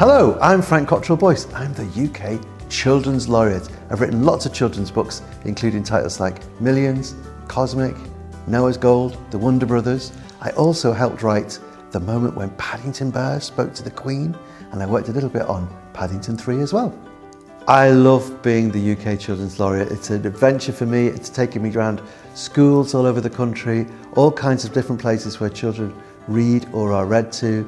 Hello, I'm Frank Cottrell-Boyce. I'm the UK Children's Laureate. I've written lots of children's books, including titles like Millions, Cosmic, Noah's Gold, The Wonder Brothers. I also helped write The Moment When Paddington Bear Spoke to the Queen, and I worked a little bit on Paddington 3 as well. I love being the UK Children's Laureate. It's an adventure for me. It's taken me around schools all over the country, all kinds of different places where children read or are read to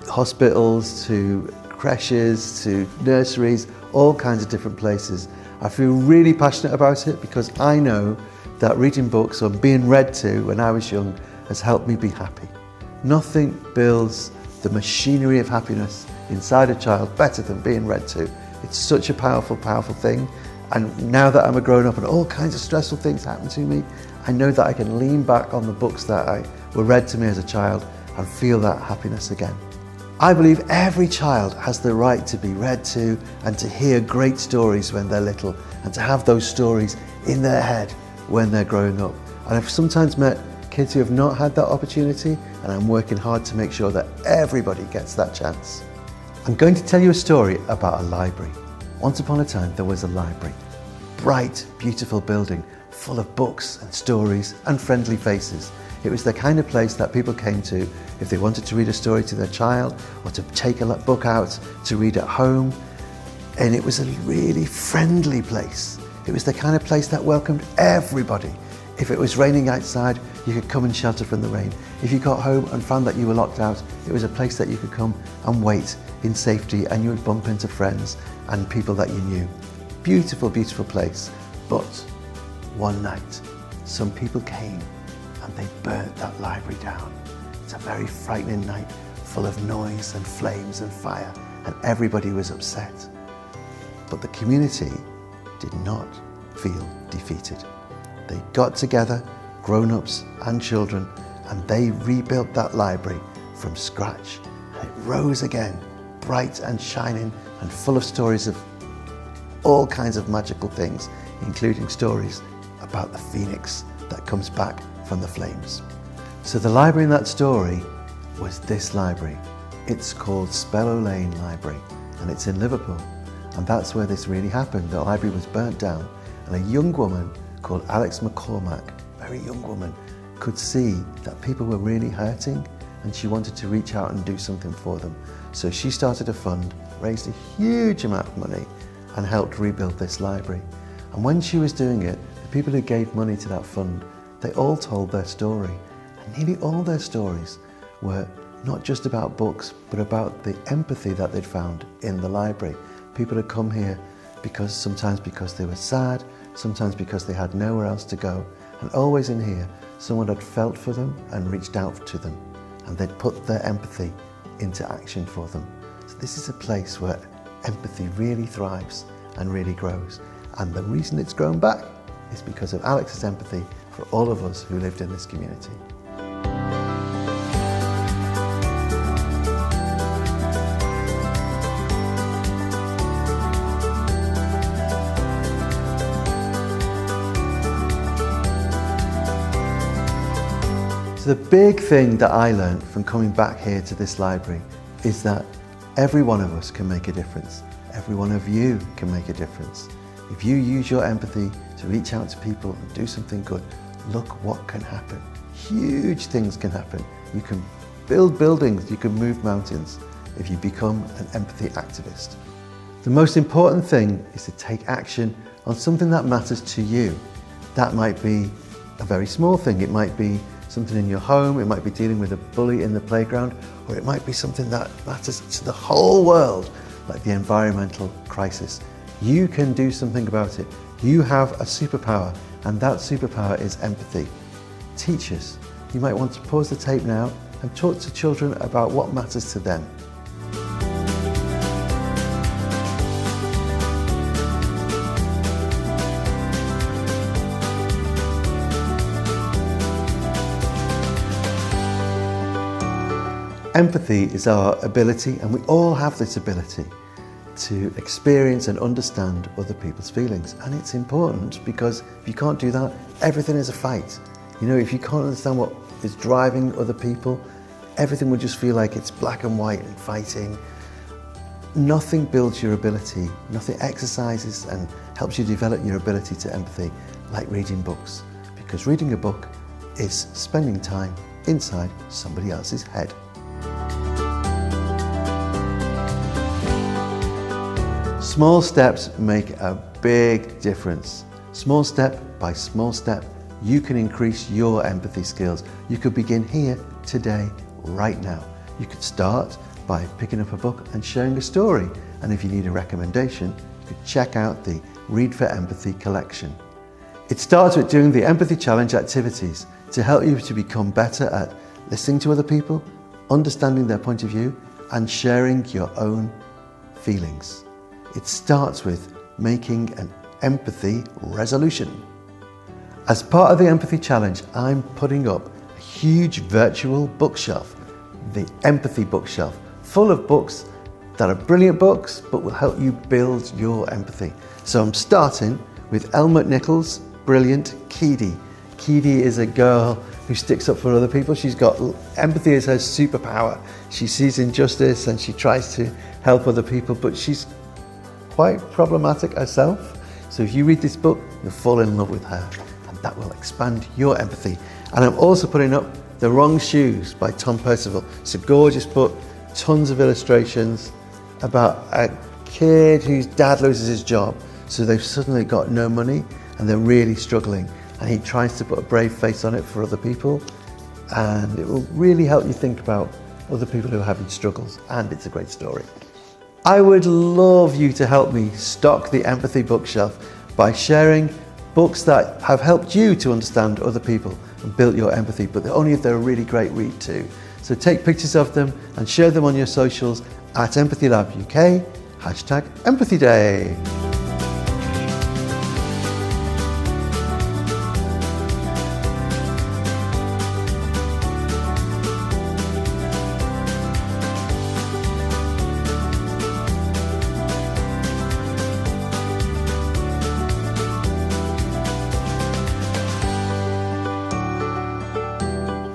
hospitals, to creches, to nurseries, all kinds of different places. I feel really passionate about it because I know that reading books or being read to when I was young has helped me be happy. Nothing builds the machinery of happiness inside a child better than being read to. It's such a powerful, powerful thing. And now that I'm a grown up and all kinds of stressful things happen to me, I know that I can lean back on the books that were read to me as a child and feel that happiness again. I believe every child has the right to be read to and to hear great stories when they're little and to have those stories in their head when they're growing up. And I've sometimes met kids who have not had that opportunity, and I'm working hard to make sure that everybody gets that chance. I'm going to tell you a story about a library. Once upon a time there was a library. Bright, beautiful building full of books and stories and friendly faces. It was the kind of place that people came to if they wanted to read a story to their child or to take a book out to read at home. And it was a really friendly place. It was the kind of place that welcomed everybody. If it was raining outside, you could come and shelter from the rain. If you got home and found that you were locked out, it was a place that you could come and wait in safety, and you would bump into friends and people that you knew. Beautiful, beautiful place. But one night, some people came and they burnt that library down. It's a very frightening night, full of noise and flames and fire, and everybody was upset. But the community did not feel defeated. They got together, grown-ups and children, and they rebuilt that library from scratch. And it rose again, bright and shining and full of stories of all kinds of magical things, including stories about the phoenix that comes back from the flames. So the library in that story was this library. It's called Spellow Library, and it's in Liverpool. And that's where this really happened. The library was burnt down, and a young woman called Alex McCormack, very young woman, could see that people were really hurting, and she wanted to reach out and do something for them. So she started a fund, raised a huge amount of money, and helped rebuild this library. And when she was doing it, the people who gave money to that fund, they all told their story. And nearly all their stories were not just about books, but about the empathy that they'd found in the library. People had come here sometimes because they were sad, sometimes because they had nowhere else to go. And always in here, someone had felt for them and reached out to them. And they'd put their empathy into action for them. So this is a place where empathy really thrives and really grows. And the reason it's grown back is because of Alex's empathy for all of us who lived in this community. So the big thing that I learned from coming back here to this library is that every one of us can make a difference. Every one of you can make a difference. If you use your empathy to reach out to people and do something good, look what can happen. Huge things can happen. You can build buildings, you can move mountains if you become an empathy activist. The most important thing is to take action on something that matters to you. That might be a very small thing. It might be something in your home, it might be dealing with a bully in the playground, or it might be something that matters to the whole world, like the environmental crisis. You can do something about it. You have a superpower, and that superpower is empathy. Teachers, you might want to pause the tape now and talk to children about what matters to them. Empathy is our ability, and we all have this ability, to experience and understand other people's feelings. And it's important because if you can't do that, everything is a fight. You know, if you can't understand what is driving other people, everything will just feel like it's black and white and fighting. nothing builds your ability, nothing exercises and helps you develop your ability to empathy like reading books. Because reading a book is spending time inside somebody else's head. Small steps make a big difference. Small step by small step, you can increase your empathy skills. You could begin here, today, right now. You could start by picking up a book and sharing a story. And if you need a recommendation, you could check out the Read for Empathy collection. It starts with doing the Empathy Challenge activities to help you to become better at listening to other people, understanding their point of view, and sharing your own feelings. It starts with making an empathy resolution. As part of the Empathy Challenge, I'm putting up a huge virtual bookshelf, the Empathy Bookshelf, full of books that are brilliant books but will help you build your empathy. So I'm starting with Elle McNichol's brilliant Keedy. Keedy is a girl who sticks up for other people. She's got empathy as her superpower. She sees injustice and she tries to help other people, but she's quite problematic herself. So if you read this book, you'll fall in love with her, and that will expand your empathy. And I'm also putting up The Wrong Shoes by Tom Percival. It's a gorgeous book, tons of illustrations about a kid whose dad loses his job. So they've suddenly got no money and they're really struggling. And he tries to put a brave face on it for other people. And it will really help you think about other people who are having struggles. And it's a great story. I would love you to help me stock the Empathy Bookshelf by sharing books that have helped you to understand other people and built your empathy, but only if they're a really great read too. So take pictures of them and share them on your socials at Empathy Lab UK, #EmpathyDay.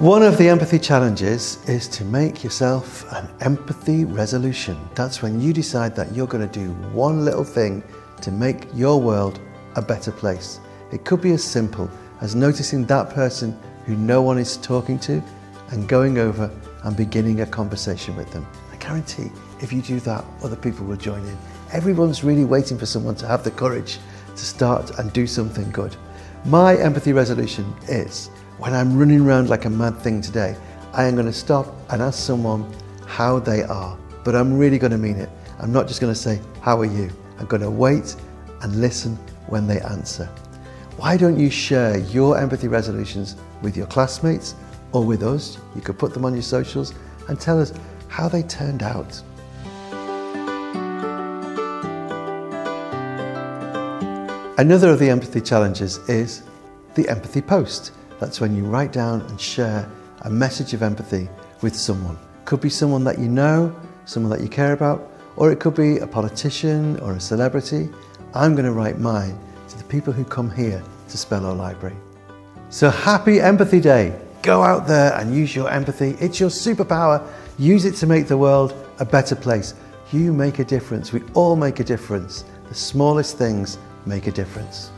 One of the empathy challenges is to make yourself an empathy resolution. That's when you decide that you're going to do one little thing to make your world a better place. It could be as simple as noticing that person who no one is talking to and going over and beginning a conversation with them. I guarantee if you do that, other people will join in. Everyone's really waiting for someone to have the courage to start and do something good. My empathy resolution is, when I'm running around like a mad thing today, I am going to stop and ask someone how they are. But I'm really going to mean it. I'm not just going to say, how are you? I'm going to wait and listen when they answer. Why don't you share your empathy resolutions with your classmates or with us? You could put them on your socials and tell us how they turned out. Another of the empathy challenges is the empathy post. That's when you write down and share a message of empathy with someone. Could be someone that you know, someone that you care about, or it could be a politician or a celebrity. I'm going to write mine to the people who come here to Spellow Library. So happy Empathy Day. Go out there and use your empathy. It's your superpower. Use it to make the world a better place. You make a difference. We all make a difference. The smallest things make a difference.